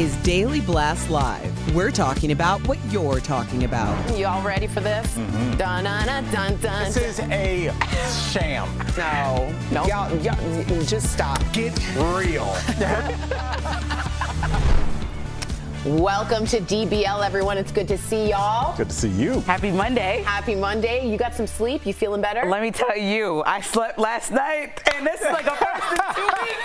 is Daily Blast Live. We're talking about what you're talking about. You all ready for this? Mm-hmm. Dun, dun, dun, dun, dun. This is a sham. No. Nope. Y'all, just stop. Get real. Welcome to DBL, everyone. It's good to see y'all. Good to see you. Happy Monday. Happy Monday. You got some sleep? You feeling better? Let me tell you, I slept last night, and this is like a first in 2 weeks.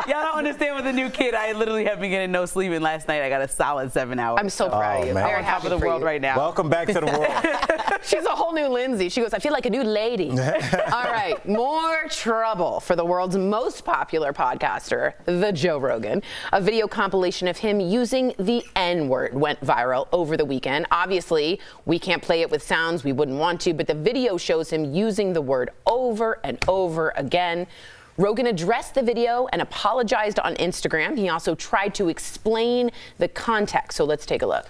Y'all don't understand with a new kid. I literally have been getting no sleep, and last night I got a solid 7 hours. I'm so proud of you. Man. Very on top happy of the for world you. right now. Welcome back to the world. She's a whole new Lindsay. She goes, I feel like a new lady. All right, more trouble for the world's most popular podcaster, the Joe Rogan. A video compilation of him using the N-word went viral over the weekend. Obviously, we can't play it with sounds. We wouldn't want to, but the video shows him using the word over and over again. Rogan addressed the video and apologized on Instagram. He also tried to explain the context. So let's take a look.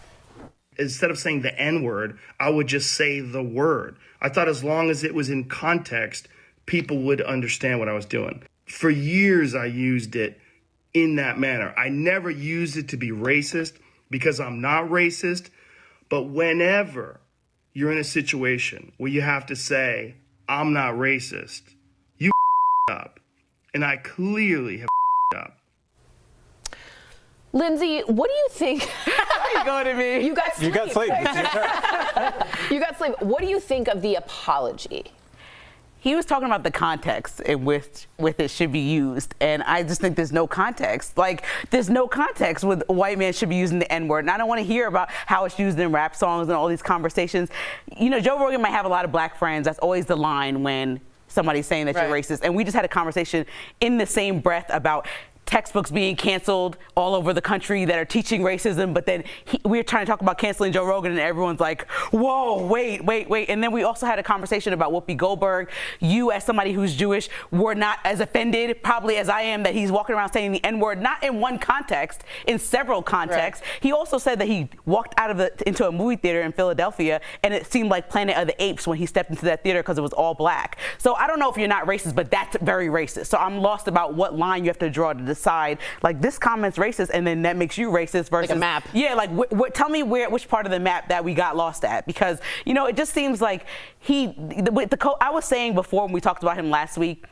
Instead of saying the N-word, I would just say the word. I thought as long as it was in context, people would understand what I was doing. For years, I used it in that manner. I never used it to be racist because I'm not racist. But whenever you're in a situation where you have to say, I'm not racist, you up. And I clearly have up. Lindsay, what do you think? You going to me? You got sleep. You got sleep. You got sleep. What do you think of the apology? He was talking about the context in which it should be used, and I just think there's no context. Like, there's no context with a white man should be using the N-word, and I don't want to hear about how it's used in rap songs and all these conversations. You know, Joe Rogan might have a lot of black friends. That's always the line when somebody's saying that you're racist, and we just had a conversation in the same breath about textbooks being canceled all over the country that are teaching racism, but then we're trying to talk about canceling Joe Rogan and everyone's like, whoa, wait. And then we also had a conversation about Whoopi Goldberg. You, as somebody who's Jewish, were not as offended probably as I am that he's walking around saying the N-word, not in one context, in several contexts. Right. He also said that he walked into a movie theater in Philadelphia and it seemed like Planet of the Apes when he stepped into that theater because it was all black. So I don't know if you're not racist, but that's very racist. So I'm lost about what line you have to draw to decide, like, this comment's racist and then that makes you racist versus like a map. Yeah, like tell me which part of the map that we got lost at, because you know it just seems like I was saying before when we talked about him last week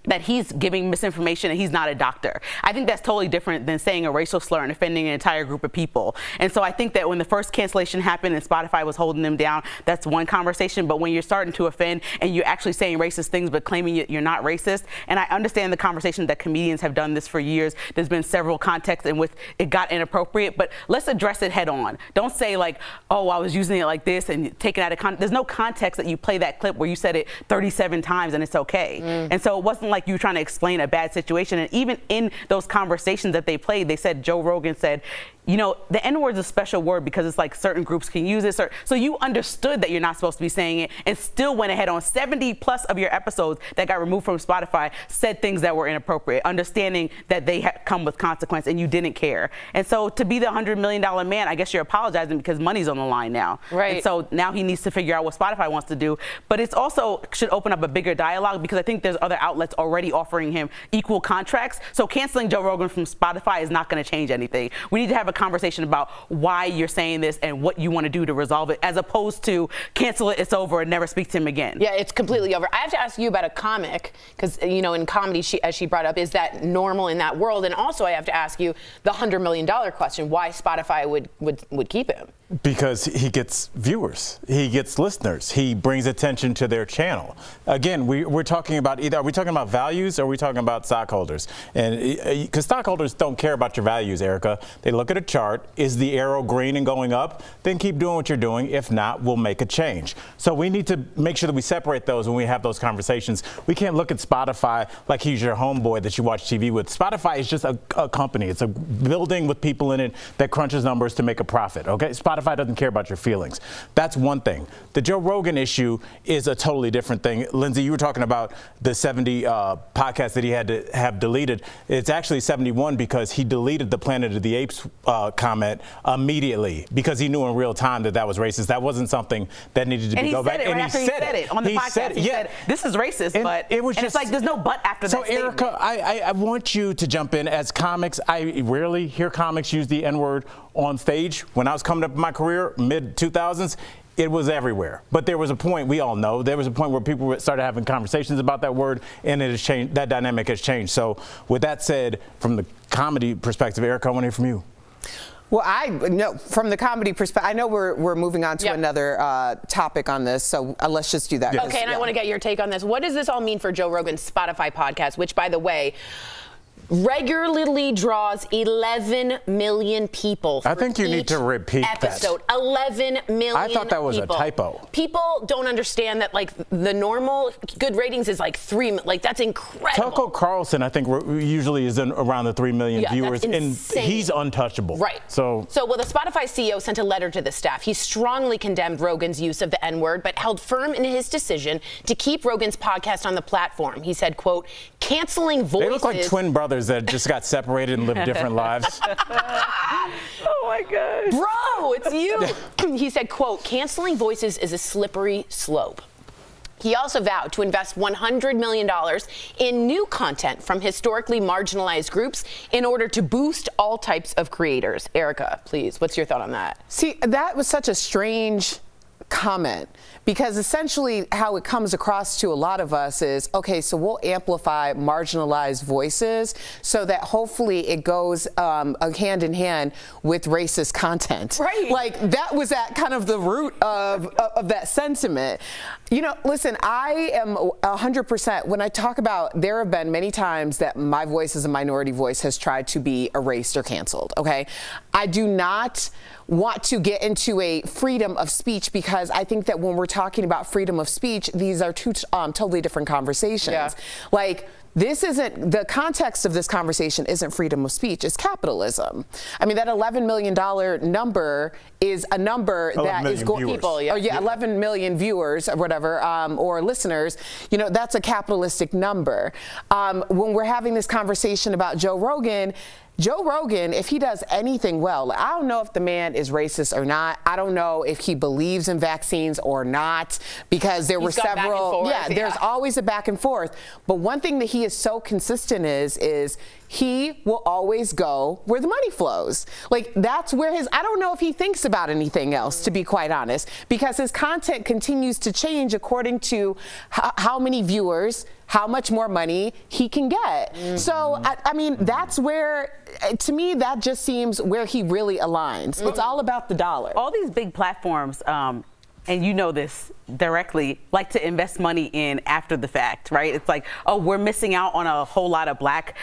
that he's giving misinformation and he's not a doctor. I think that's totally different than saying a racial slur and offending an entire group of people. And so I think that when the first cancellation happened and Spotify was holding them down, that's one conversation. But when you're starting to offend and you're actually saying racist things but claiming you're not racist, and I understand the conversation that comedians have done this for years. There's been several contexts in which it got inappropriate, but let's address it head on. Don't say like, oh, I was using it like this and take it out of context. There's no context that you play that clip where you said it 37 times and it's okay. And so it wasn't like you were trying to explain a bad situation. And even in those conversations that they played, they said, Joe Rogan said, you know, the N-word is a special word because it's like certain groups can use it. So you understood that you're not supposed to be saying it and still went ahead on 70 plus of your episodes that got removed from Spotify, said things that were inappropriate, understanding that they come with consequence, and you didn't care. And so to be the $100 million man, I guess you're apologizing because money's on the line now. Right. And so now he needs to figure out what Spotify wants to do. But it's also should open up a bigger dialogue because I think there's other outlets already offering him equal contracts. So canceling Joe Rogan from Spotify is not going to change anything. We need to have a conversation about why you're saying this and what you want to do to resolve it, as opposed to cancel it, it's over, and never speak to him again. Yeah, it's completely over. I have to ask you about a comic, because, you know, in comedy, as she brought up, is that normal in that world? And also I have to ask you the $100 million question, why Spotify would keep him. Because he gets viewers, he gets listeners, he brings attention to their channel. Again, we're talking about are we talking about values or are we talking about stockholders? And because stockholders don't care about your values, Erica. They look at a chart. Is the arrow green and going up? Then keep doing what you're doing. If not, we'll make a change. So we need to make sure that we separate those when we have those conversations. We can't look at Spotify like he's your homeboy that you watch TV with. Spotify is just a company. It's a building with people in it that crunches numbers to make a profit. Okay, Spotify Spotify doesn't care about your feelings. That's one thing. The Joe Rogan issue is a totally different thing. Lindsay, you were talking about the 70 podcasts that he had to have deleted. It's actually 71 because he deleted the Planet of the Apes comment immediately because he knew in real time that was racist. That wasn't something that needed to be go back. And he said it on the podcast. He said, this is racist, and but it's like there's no but after that. So Erica, I want you to jump in. As comics, I rarely hear comics use the N-word on stage. When I was coming up in my career, mid-2000s, it was everywhere. But there was a point, we all know, there was a point where people started having conversations about that word, and it has changed. That dynamic has changed. So with that said, from the comedy perspective, Erica, I want to hear from you. Well, I know from the comedy perspective, I know we're moving on to another topic on this, so let's just do that. Yes. Okay, and I want to get your take on this. What does this all mean for Joe Rogan's Spotify podcast, which, by the way, regularly draws 11 million people. I think you need to repeat episode. that. 11 million. I thought that was people. a typo. People don't understand that, like, the normal good ratings is like 3. Like, that's incredible. Tucker Carlson, I think, usually is around the 3 million viewers, that's and insane. he's untouchable. Right. So, well, the Spotify CEO sent a letter to the staff. He strongly condemned Rogan's use of the N-word, but held firm in his decision to keep Rogan's podcast on the platform. He said, quote, canceling voices. They look like twin brothers that just got separated and lived different lives. Oh my gosh. Bro, it's you. He said, quote, canceling voices is a slippery slope. He also vowed to invest $100 million in new content from historically marginalized groups in order to boost all types of creators. Erica, please, what's your thought on that? See, that was such a strange comment, because essentially how it comes across to a lot of us is, okay, so we'll amplify marginalized voices so that hopefully it goes hand in hand with racist content. Right. Like, that was at kind of the root of that sentiment. You know, listen, I am 100%, when I talk about, there have been many times that my voice as a minority voice has tried to be erased or canceled, okay? I do not want to get into a freedom of speech, because I think that when we're talking about freedom of speech, these are two totally different conversations. Yeah. Like, this isn't, the context of this conversation isn't freedom of speech, it's capitalism. I mean, that $11 million number is a number that is going, people, yeah. 11 million viewers or whatever, or listeners, you know, that's a capitalistic number. When we're having this conversation about Joe Rogan, if he does anything well, I don't know if the man is racist or not. I don't know if he believes in vaccines or not, because there were several. There's always a back and forth. But one thing that he is so consistent is he will always go where the money flows. Like, that's where I don't know if he thinks about anything else, to be quite honest, because his content continues to change according to how many viewers, how much more money he can get. So, I mean, that's where, to me, that just seems where he really aligns. It's all about the dollar. All these big platforms, and you know this directly, like to invest money in after the fact, right? It's like, oh, we're missing out on a whole lot of Black,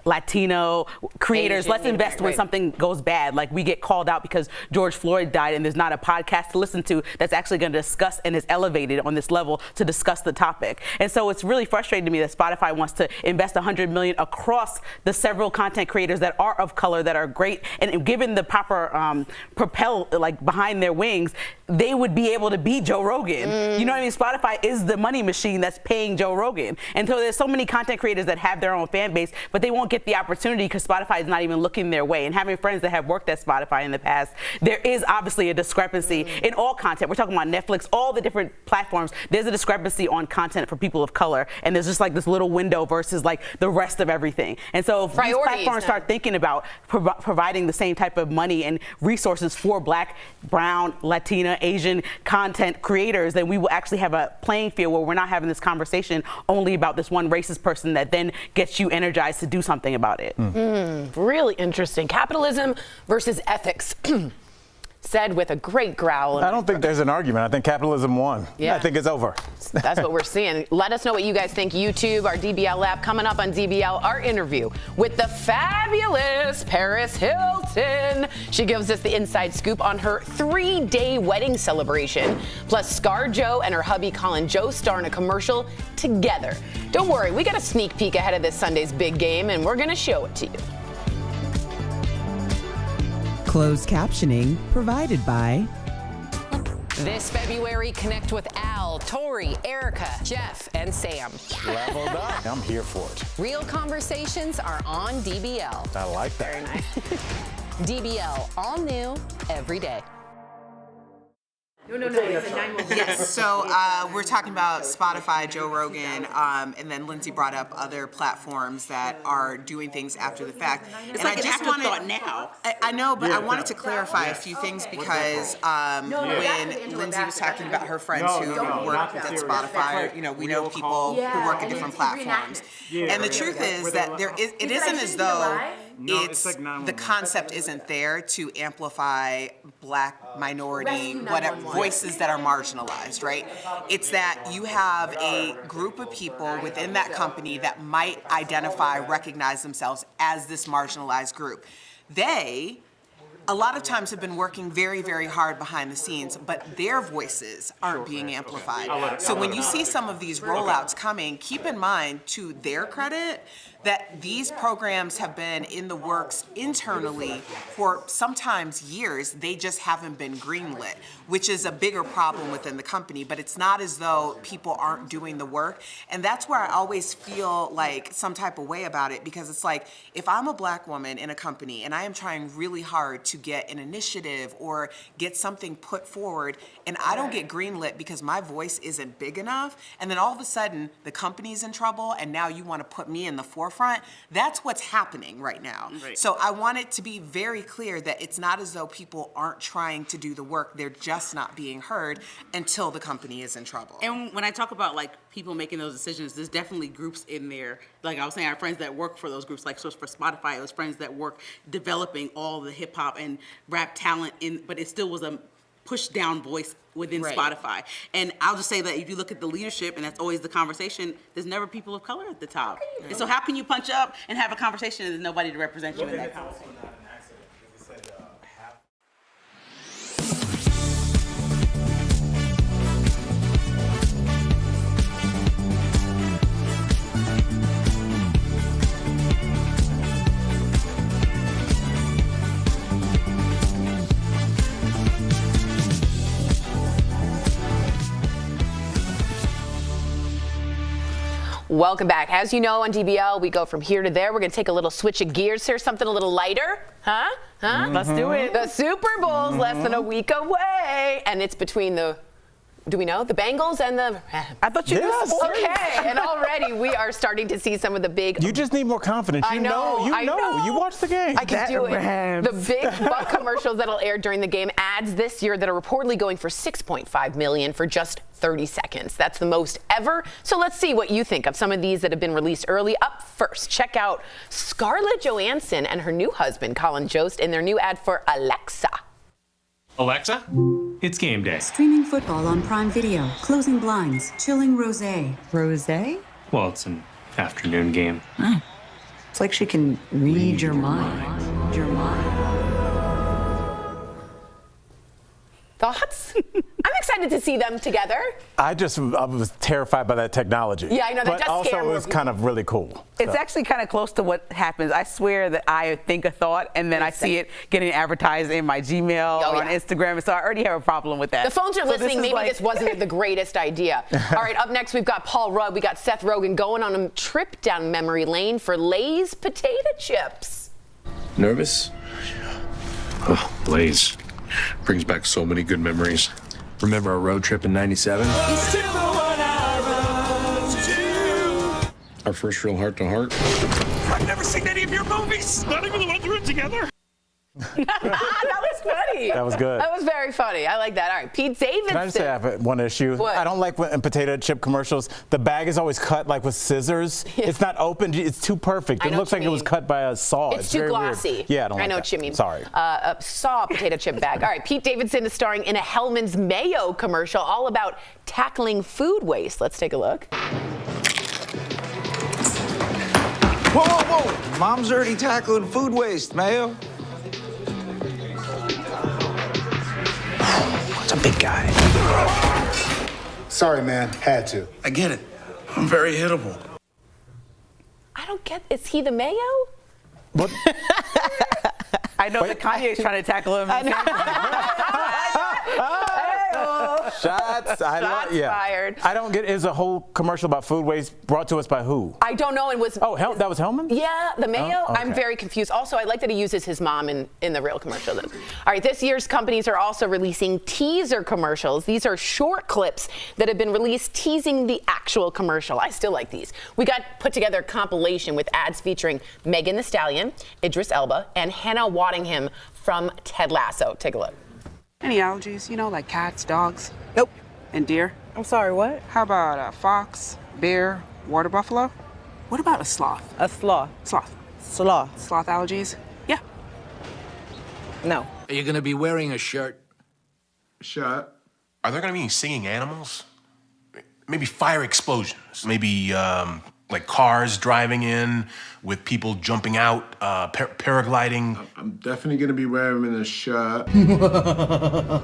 Latino creators. Asian, Let's invest when something goes bad. Like, we get called out because George Floyd died and there's not a podcast to listen to that's actually going to discuss and is elevated on this level to discuss the topic. And so it's really frustrating to me that Spotify wants to invest $100 million across the several content creators that are of color, that are great, and given the proper propel, like, behind their wings, they would be able to be Joe Rogan. You know what I mean? Spotify is the money machine that's paying Joe Rogan. And so there's so many content creators that have their own fan base, but they won't get the opportunity because Spotify is not even looking their way. And having friends that have worked at Spotify in the past, there is obviously a discrepancy in all content. We're talking about Netflix, all the different platforms. There's a discrepancy on content for people of color, and there's just like this little window versus like the rest of everything. And so if these platforms start thinking about providing the same type of money and resources for Black, Brown, Latina, Asian content creators, then we will actually have a playing field where we're not having this conversation only about this one racist person that then gets you energized to do something about it. Really interesting. Capitalism versus ethics. Said with a great growl. I don't think there's an argument. I think capitalism won. Yeah. I think it's over. That's what we're seeing. Let us know what you guys think. YouTube, our DBL app, coming up on DBL, our interview with the fabulous Paris Hilton. She gives us the inside scoop on her 3-day wedding celebration. Plus, ScarJo and her hubby Colin Joe star in a commercial together. Don't worry, we got a sneak peek ahead of this Sunday's big game, and we're going to show it to you. Closed captioning provided by... This February, connect with Al, Tori, Erica, Jeff, and Sam. Leveled up. I'm here for it. Real conversations are on DBL. I like that. Very nice. DBL, all new, every day. No, it's a 911. Yes, so we're talking about Spotify, Joe Rogan, and then Lindsay brought up other platforms that are doing things after the fact. It's and like I an just afterthought now. I know, but I wanted to clarify a few things because when Lindsay was talking about her friends who work at Spotify, you know, we know people who work at different platforms. And the truth is that it isn't as though the concept isn't there to amplify Black, minority, whatever voices that are marginalized, right? It's that you have a group of people within that company that might identify, recognize themselves as this marginalized group. They, a lot of times, have been working very, very hard behind the scenes, but their voices aren't being amplified. So when you see some of these rollouts coming, keep in mind, to their credit, that these programs have been in the works internally for sometimes years. They just haven't been greenlit, which is a bigger problem within the company. But it's not as though people aren't doing the work. And that's where I always feel like some type of way about it, because it's like, if I'm a Black woman in a company and I am trying really hard to get an initiative or get something put forward, and I don't get greenlit because my voice isn't big enough, and then all of a sudden the company's in trouble and now you want to put me in the forefront, that's what's happening right now. Right. So I want it to be very clear that it's not as though people aren't trying to do the work, they're just not being heard until the company is in trouble. And when I talk about like people making those decisions, there's definitely groups in there. Like I was saying, I have friends that work for those groups. Like so for Spotify, it was friends that work developing all the hip hop and rap talent but it still was a push down voice within Spotify. And I'll just say that if you look at the leadership, and that's always the conversation, there's never people of color at the top. And so how can you punch up and have a conversation and there's nobody to represent you in that conversation? Welcome back. As you know, on DBL, we go from here to there. We're going to take a little switch of gears here, something a little lighter. Let's do it. The Super Bowl's less than a week away, and it's between the, do we know, the Bengals and the... I thought you knew sports. Okay, and already we are starting to see some of the big... You just need more confidence. I know. You watch the game. I can do it. The big buck commercials that'll air during the game, ads this year that are reportedly going for $6.5 million for just 30 seconds. That's the most ever. So let's see what you think of some of these that have been released early. Up first, check out Scarlett Johansson and her new husband, Colin Jost, in their new ad for Alexa. Alexa, it's game day. Streaming football on Prime Video. Closing blinds. Chilling rosé. Rosé? Well, it's an afternoon game. It's like she can read your mind. Your mind. Thoughts? I'm excited to see them together. I was terrified by that technology. Yeah, I know, that but does also scare it was kind of really cool. It's actually kind of close to what happens. I swear that I think a thought and then I see it getting advertised in my Gmail or on Instagram, and so I already have a problem with that. The phones are listening. Maybe this wasn't the greatest idea. All right, up next we've got Paul Rudd. We got Seth Rogen going on a trip down memory lane for Lay's potato chips. Nervous? Oh, Lay's. Brings back so many good memories. Remember our road trip in '97? Our first real heart-to-heart. I've never seen any of your movies. Not even the ones we're in together. That was funny. That was good. That was very funny. I like that. All right, Pete Davidson. Can I just say I have one issue? What? I don't like when in potato chip commercials, the bag is always cut like with scissors. Yeah. It's not open. It's too perfect. It looks like it was cut by a saw. It's too very glossy. Weird. Yeah, I don't like know that. what you mean. Sorry. Saw potato chip bag. All right, Pete Davidson is starring in a Hellman's Mayo commercial all about tackling food waste. Let's take a look. Whoa, whoa, whoa. Mom's already tackling food waste, Mayo. It's a big guy. Sorry, man. Had to. I get it. I'm very hittable. I don't get, is he the Mayo? What? I know that Kanye's trying to tackle him. Shots fired. I don't get. Is a whole commercial about food waste brought to us by who? I don't know. It was. Oh, that was Hellman? Yeah, the mayo. Oh, okay. I'm very confused. Also, I like that he uses his mom in the real commercial. All right, this year's companies are also releasing teaser commercials. These are short clips that have been released teasing the actual commercial. I still like these. We got put together a compilation with ads featuring Megan Thee Stallion, Idris Elba, and Hannah Waddingham from Ted Lasso. Take a look. Any allergies, like cats, dogs? Nope. And deer? I'm sorry, what? How about a fox, bear, water buffalo? What about a sloth? A sloth. Sloth. Sloth. Sloth allergies? Yeah. No. Are you gonna be wearing a shirt? Shirt? Are there gonna be any singing animals? Maybe fire explosions? Maybe, like cars driving in with people jumping out, paragliding? I'm definitely gonna be wearing a shirt. Ooh.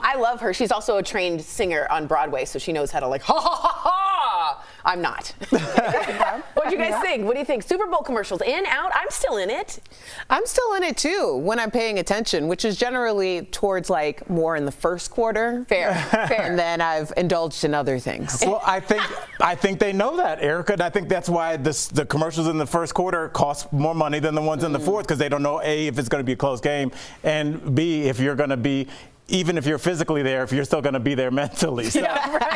I love her. She's also a trained singer on Broadway, so she knows how to ha ha ha ha. I'm not. What'd you guys think? What do you think? Super Bowl commercials, in, out? I'm still in it. I'm still in it too when I'm paying attention, which is generally towards more in the first quarter. Fair. And then I've indulged in other things. Well, I think they know that, Erica, and I think that's why the commercials in the first quarter cost more money than the ones in the fourth, because they don't know A, if it's going to be a close game, and B, if you're going to be, even if you're physically there, if you're still going to be there mentally. So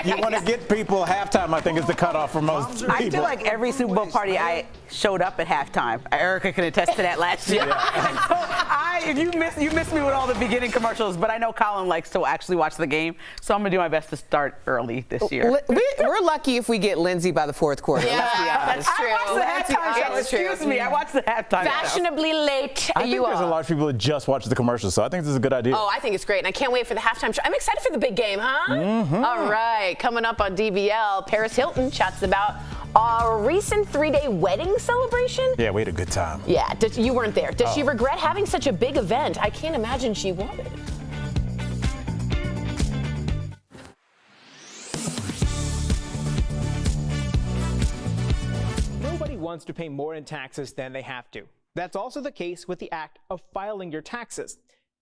you want to get people halftime, I think, is the cutoff for most people. I feel like every Super Bowl party I showed up at halftime. Erica can attest to that last year. If you missed me with all the beginning commercials, but I know Colin likes to actually watch the game, so I'm going to do my best to start early this year. We're lucky if we get Lindsay by the fourth quarter. Yeah, that's true. I watched the halftime show. Excuse me, I watched the halftime show. Fashionably late. I think there's a lot of people that just watch the commercials, so I think this is a good idea. Oh, I think it's great, and I can't wait for the halftime show. I'm excited for the big game, huh? Mm-hmm. All right, coming up on DBL, Paris Hilton chats about a recent 3-day wedding celebration. Yeah, we had a good time. Yeah, you weren't there. Does she regret having such a big event? I can't imagine she would. Nobody wants to pay more in taxes than they have to. That's also the case with the act of filing your taxes.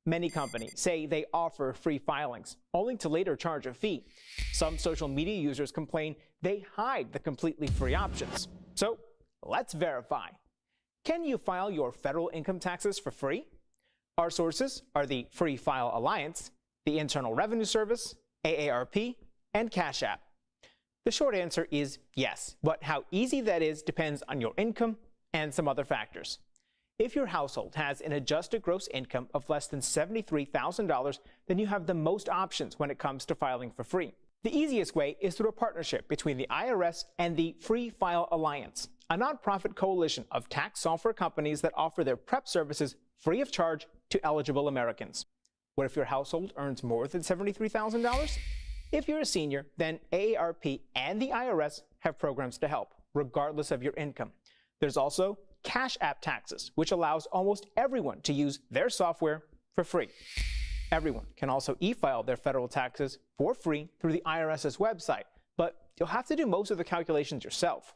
Many companies say they offer free filings, only to later charge a fee. Some social media users complain they hide the completely free options. So let's verify. Can you file your federal income taxes for free? Our sources are the Free File Alliance, the Internal Revenue Service, AARP, and Cash App. The short answer is yes, but how easy that is depends on your income and some other factors. If your household has an adjusted gross income of less than $73,000, then you have the most options when it comes to filing for free. The easiest way is through a partnership between the IRS and the Free File Alliance, a nonprofit coalition of tax software companies that offer their prep services free of charge to eligible Americans. What if your household earns more than $73,000? If you're a senior, then AARP and the IRS have programs to help, regardless of your income. There's also Cash App Taxes, which allows almost everyone to use their software for free. Everyone can also e-file their federal taxes for free through the IRS's website, but you'll have to do most of the calculations yourself.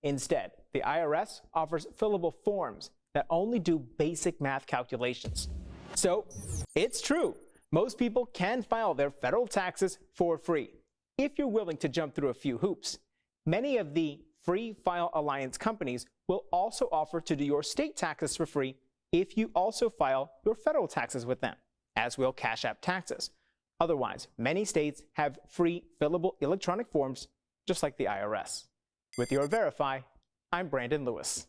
Instead, the IRS offers fillable forms that only do basic math calculations. So, it's true. Most people can file their federal taxes for free, if you're willing to jump through a few hoops. Many of the Free File Alliance companies will also offer to do your state taxes for free if you also file your federal taxes with them, as will Cash App Taxes. Otherwise, many states have free fillable electronic forms, just like the IRS. With your Verify, I'm Brandon Lewis.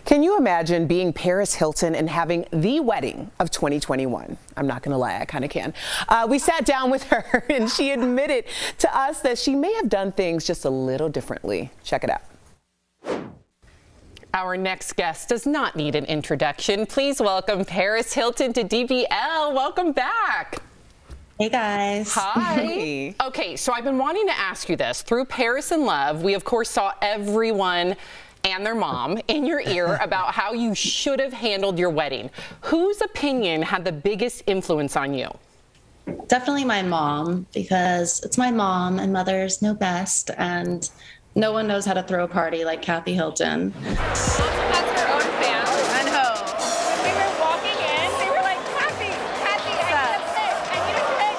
Can you imagine being Paris Hilton and having the wedding of 2021? I'm not going to lie, I kind of can. We sat down with her and she admitted to us that she may have done things just a little differently. Check it out. Our next guest does not need an introduction. Please welcome Paris Hilton to DBL. Welcome back. Hey guys. Hi. Okay, so I've been wanting to ask you this. Through Paris in Love, we of course saw everyone and their mom in your ear about how you should have handled your wedding. Whose opinion had the biggest influence on you? Definitely my mom, because it's my mom and mothers know best, and no one knows how to throw a party like Kathy Hilton. That's her own fan. I know. When we were walking in, they were like, Kathy, I need a pic.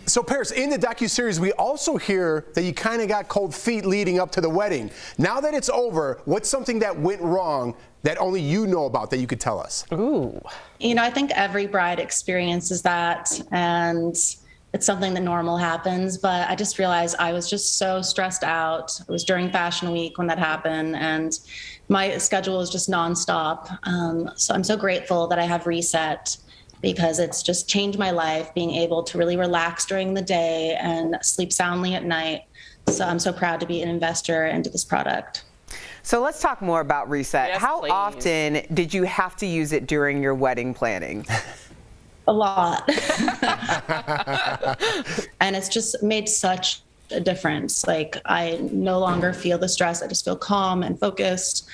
So Paris, in the docuseries, we also hear that you kind of got cold feet leading up to the wedding. Now that it's over, what's something that went wrong that only you know about that you could tell us? Ooh. You know, I think every bride experiences that, and it's something that normal happens, but I just realized I was just so stressed out. It was during Fashion Week when that happened, and my schedule was just nonstop. So I'm so grateful that I have Reset, because it's just changed my life, being able to really relax during the day and sleep soundly at night. So I'm so proud to be an investor into this product. So let's talk more about Reset. Yes, How please. often did you have to use it during your wedding planning? A lot. And it's just made such a difference. Like, I no longer feel the stress. I just feel calm and focused.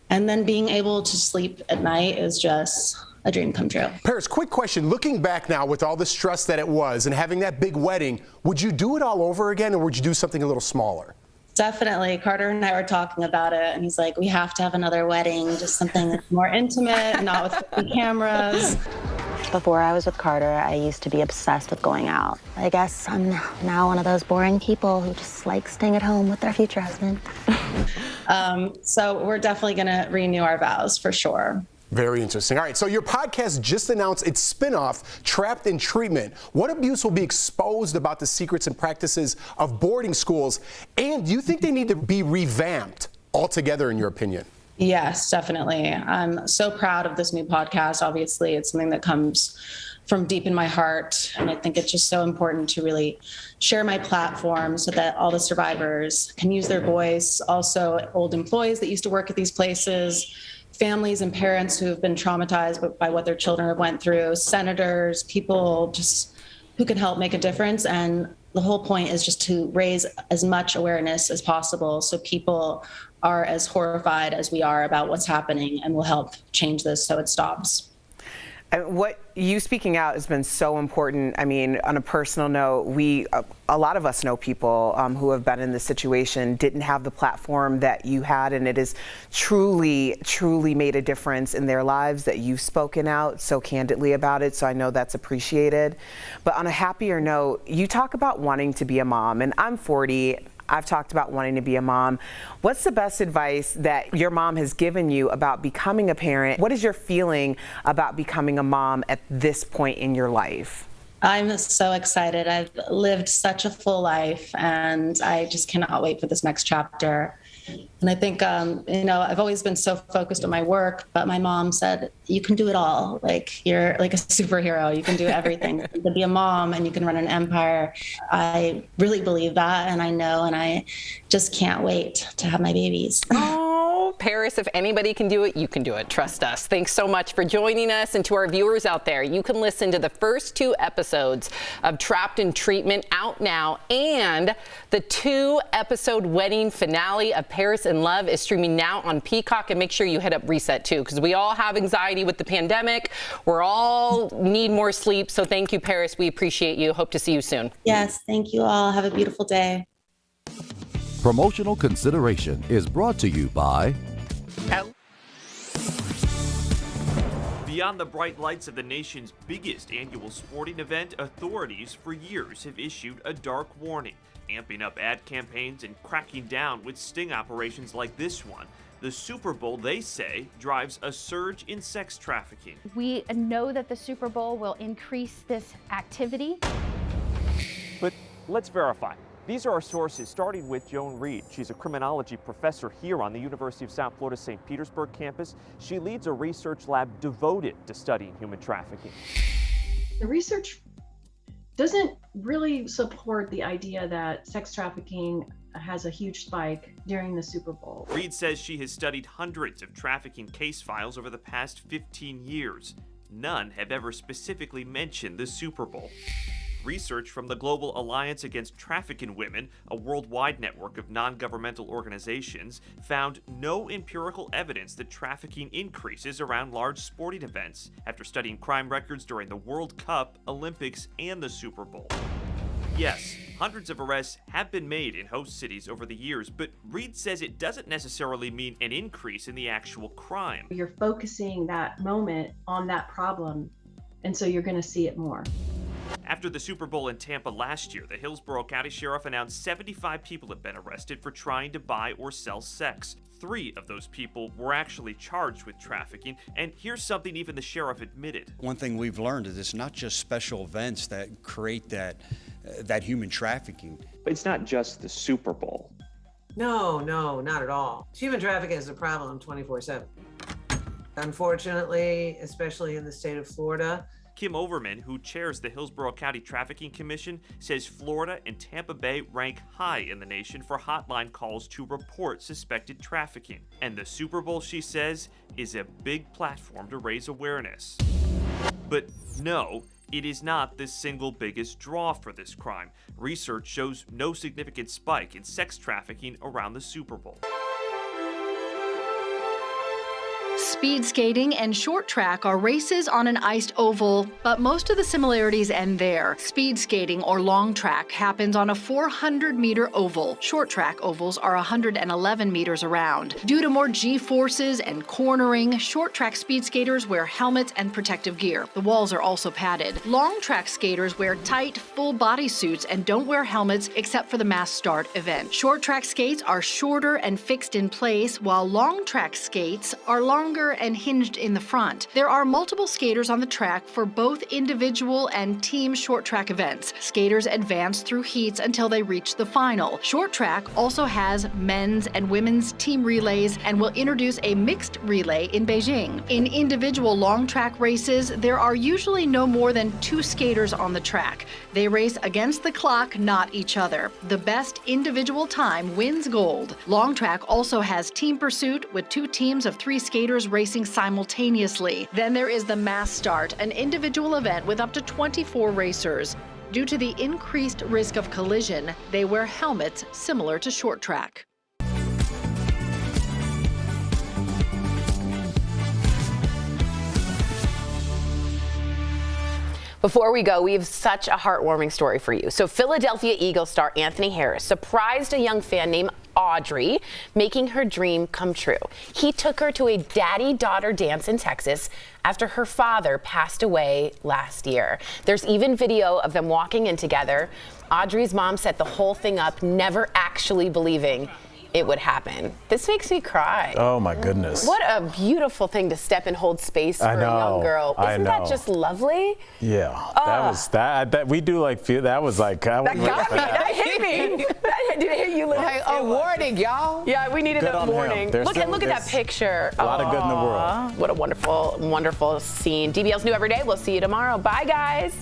And then being able to sleep at night is just a dream come true. Paris, quick question. Looking back now with all the stress that it was and having that big wedding, would you do it all over again, or would you do something a little smaller? Definitely. Carter and I were talking about it, and he's like, we have to have another wedding, just something more intimate, not with 50 cameras. Before I was with Carter, I used to be obsessed with going out. I guess I'm now one of those boring people who just like staying at home with their future husband. So we're definitely going to renew our vows for sure. Very interesting. All right, so your podcast just announced its spin-off, Trapped in Treatment. What abuse will be exposed about the secrets and practices of boarding schools? And do you think they need to be revamped altogether, in your opinion? Yes, definitely. I'm so proud of this new podcast. Obviously, it's something that comes from deep in my heart. And I think it's just so important to really share my platform so that all the survivors can use their voice. Also, old employees that used to work at these places, families and parents who have been traumatized by what their children have went through, senators, people just who can help make a difference. And the whole point is just to raise as much awareness as possible so people are as horrified as we are about what's happening, and will help change this so it stops. What you speaking out has been so important. I mean, on a personal note, a lot of us know people who have been in this situation, didn't have the platform that you had, and it has truly, truly made a difference in their lives that you've spoken out so candidly about it. So I know that's appreciated. But on a happier note, you talk about wanting to be a mom, and I'm 40. I've talked about wanting to be a mom. What's the best advice that your mom has given you about becoming a parent? What is your feeling about becoming a mom at this point in your life? I'm so excited. I've lived such a full life, and I just cannot wait for this next chapter. And I think, I've always been so focused on my work, but my mom said, you can do it all. Like, you're like a superhero. You can do everything. You can be a mom and you can run an empire. I really believe that, and I know, and I just can't wait to have my babies. Oh, Paris, if anybody can do it, you can do it. Trust us. Thanks so much for joining us. And to our viewers out there, you can listen to the first 2 episodes of Trapped in Treatment out now, and the 2-episode wedding finale of Paris in Love is streaming now on Peacock. And make sure you hit up Reset too, because we all have anxiety with the pandemic. We're all need more sleep. So thank you, Paris. We appreciate you. Hope to see you soon. Yes, thank you all. Have a beautiful day. Promotional consideration is brought to you by Beyond the bright lights of the nation's biggest annual sporting event, authorities for years have issued a dark warning, amping up ad campaigns and cracking down with sting operations like this one. The Super Bowl, they say, drives a surge in sex trafficking. We know that the Super Bowl will increase this activity. But let's verify. These are our sources, starting with Joan Reed. She's a criminology professor here on the University of South Florida St. Petersburg campus. She leads a research lab devoted to studying human trafficking. The research doesn't really support the idea that sex trafficking has a huge spike during the Super Bowl. Reed says she has studied hundreds of trafficking case files over the past 15 years. none have ever specifically mentioned the Super Bowl. Research from the Global Alliance Against Trafficking Women, a worldwide network of non-governmental organizations, found no empirical evidence that trafficking increases around large sporting events after studying crime records during the World Cup, Olympics, and the Super Bowl. Yes, hundreds of arrests have been made in host cities over the years, but Reed says it doesn't necessarily mean an increase in the actual crime. You're focusing that moment on that problem, and so you're going to see it more. After the Super Bowl in Tampa last year, the Hillsborough County Sheriff announced 75 people have been arrested for trying to buy or sell sex. 3 of those people were actually charged with trafficking, and here's something even the sheriff admitted. One thing we've learned is it's not just special events that create that human trafficking. But it's not just the Super Bowl. No, not at all. Human trafficking is a problem 24/7. Unfortunately, especially in the state of Florida. Kim Overman, who chairs the Hillsborough County Trafficking Commission, says Florida and Tampa Bay rank high in the nation for hotline calls to report suspected trafficking. And the Super Bowl, she says, is a big platform to raise awareness. But no, it is not the single biggest draw for this crime. Research shows no significant spike in sex trafficking around the Super Bowl. Speed skating and short track are races on an iced oval, but most of the similarities end there. Speed skating or long track happens on a 400-meter oval. Short track ovals are 111 meters around. Due to more G-forces and cornering, short track speed skaters wear helmets and protective gear. The walls are also padded. Long track skaters wear tight, full body suits and don't wear helmets except for the mass start event. Short track skates are shorter and fixed in place, while long track skates are longer and hinged in the front. There are multiple skaters on the track for both individual and team short track events. Skaters advance through heats until they reach the final. Short track also has men's and women's team relays and will introduce a mixed relay in Beijing. In individual long track races, there are usually no more than 2 skaters on the track. They race against the clock, not each other. The best individual time wins gold. Long track also has team pursuit with 2 teams of 3 skaters racing simultaneously. Then there is the mass start, an individual event with up to 24 racers. Due to the increased risk of collision, they wear helmets similar to short track. Before we go, we have such a heartwarming story for you. So Philadelphia Eagles star Anthony Harris surprised a young fan named Audrey, making her dream come true. He took her to a daddy-daughter dance in Texas after her father passed away last year. There's even video of them walking in together. Audrey's mom set the whole thing up, never actually believing it would happen. This makes me cry. Oh my goodness. What a beautiful thing to step and hold space for a young girl. Isn't that just lovely? Yeah, that was that we do like feel that was like that got me. That hit me. That did it hit you? Hey, a warning, y'all. Yeah, we needed that warning. Look at that picture. A lot of good in the world. What a wonderful, wonderful scene. DBL's new every day. We'll see you tomorrow. Bye, guys.